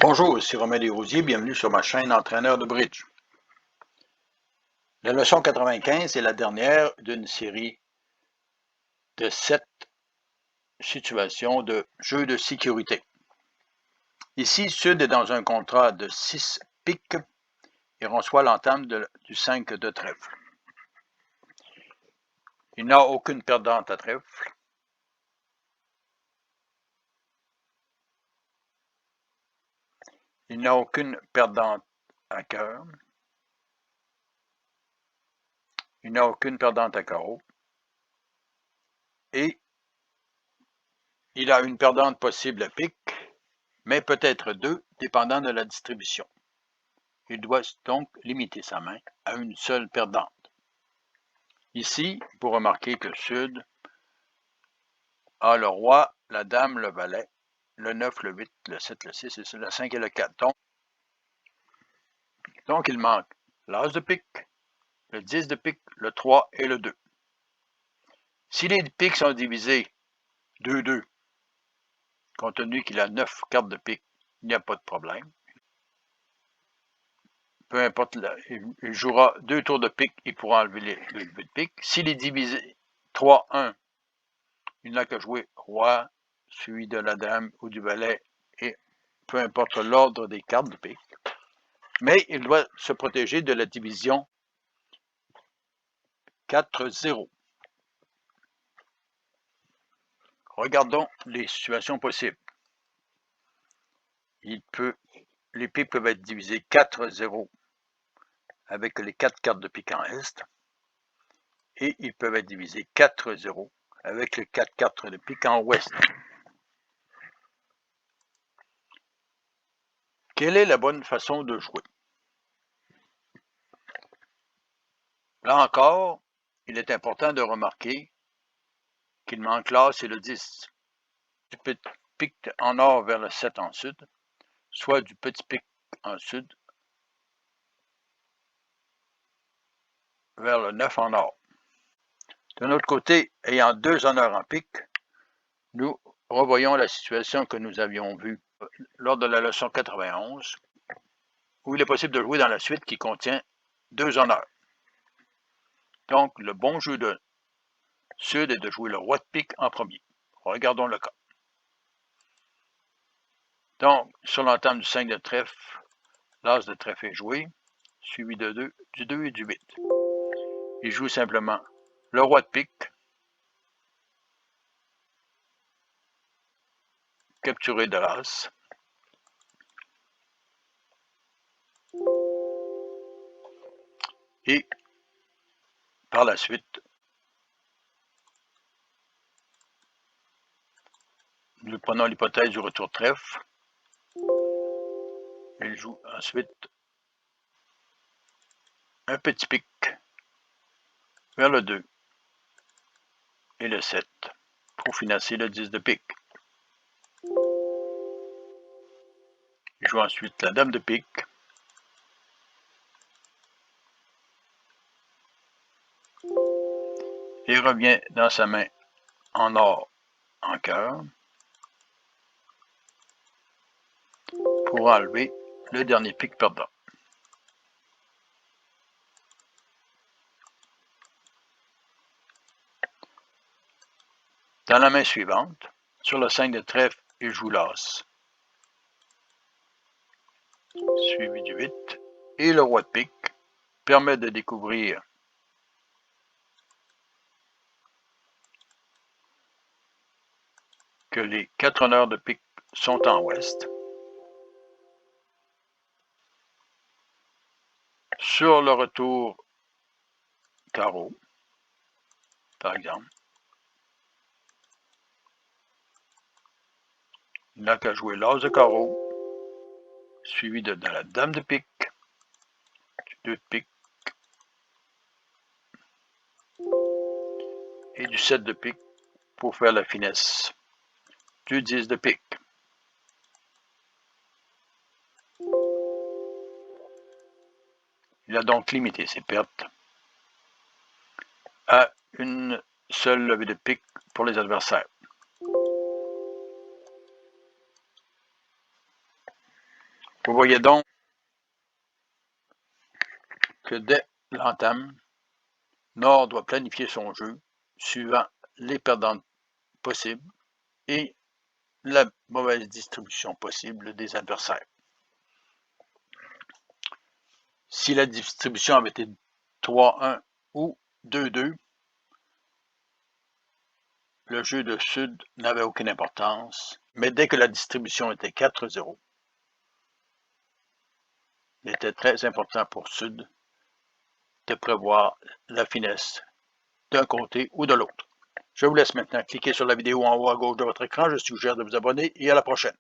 Bonjour, ici Romain Desrosiers, bienvenue sur ma chaîne Entraîneur de bridge. La leçon 95 est la dernière d'une série de 7 situations de jeu de sécurité. Ici, Sud est dans un contrat de 6 piques et reçoit l'entame du 5 de trèfle. Il n'a aucune perdante à trèfle. Il n'a aucune perdante à cœur. Il n'a aucune perdante à carreau. Et il a une perdante possible à pique, mais peut-être deux, dépendant de la distribution. Il doit donc limiter sa main à une seule perdante. Ici, vous remarquez que Sud a le roi, la dame, le valet, le 9, le 8, le 7, le 6, le 5 et le 4. Donc il manque l'as de pique, le 10 de pique, le 3 et le 2. Si les piques sont divisées 2-2, compte tenu qu'il a 9 cartes de pique, il n'y a pas de problème. Peu importe, il jouera 2 tours de pique, il pourra enlever les de pique. S'il est divisé 3-1, il n'a qu'à jouer roi, suivi de la dame ou du valet, et peu importe l'ordre des cartes de pique. Mais il doit se protéger de la division 4-0. Regardons les situations possibles. Les piques peuvent être divisées 4-0 avec les 4 cartes de pique en Est, et ils peuvent être divisés 4-0 avec les 4 cartes de pique en Ouest. Quelle est la bonne façon de jouer? Là encore, il est important de remarquer qu'il manque l'as et le 10. Du petit pic en nord vers le 7 en sud, soit du petit pic en sud vers le 9 en nord. De notre côté, ayant 2 honneurs en pique, nous revoyons la situation que nous avions vue lors de la leçon 91, où il est possible de jouer dans la suite qui contient 2 honneurs. Donc, le bon jeu de Sud est de jouer le roi de pique en premier. Regardons le cas. Donc, sur l'entame du 5 de trèfle, l'as de trèfle est joué, suivi du 2 et du 8. Il joue simplement le roi de pique, capturé de l'as, et par la suite, nous prenons l'hypothèse du retour trèfle. Il joue ensuite un petit pic vers le 2 et le 7 pour financer le 10 de pique. Il joue ensuite la dame de pique, et revient dans sa main en or en cœur pour enlever le dernier pic perdant. Dans la main suivante, sur le 5 de trèfle, il joue l'as, suivi du 8, et le roi de pique permet de découvrir que les 4 honneurs de pique sont en ouest. Sur le retour carreau, par exemple, il n'a qu'à jouer l'as de carreau, suivi de la dame de pique, du 2 de pique et du 7 de pique pour faire la finesse du 10 de pique. Il a donc limité ses pertes à une seule levée de pique pour les adversaires. Vous voyez donc que dès l'entame, Nord doit planifier son jeu suivant les perdantes possibles et la mauvaise distribution possible des adversaires. Si la distribution avait été 3-1 ou 2-2, le jeu de Sud n'avait aucune importance, mais dès que la distribution était 4-0, il était très important pour Sud de prévoir la finesse d'un côté ou de l'autre. Je vous laisse maintenant cliquer sur la vidéo en haut à gauche de votre écran. Je suggère de vous abonner et à la prochaine.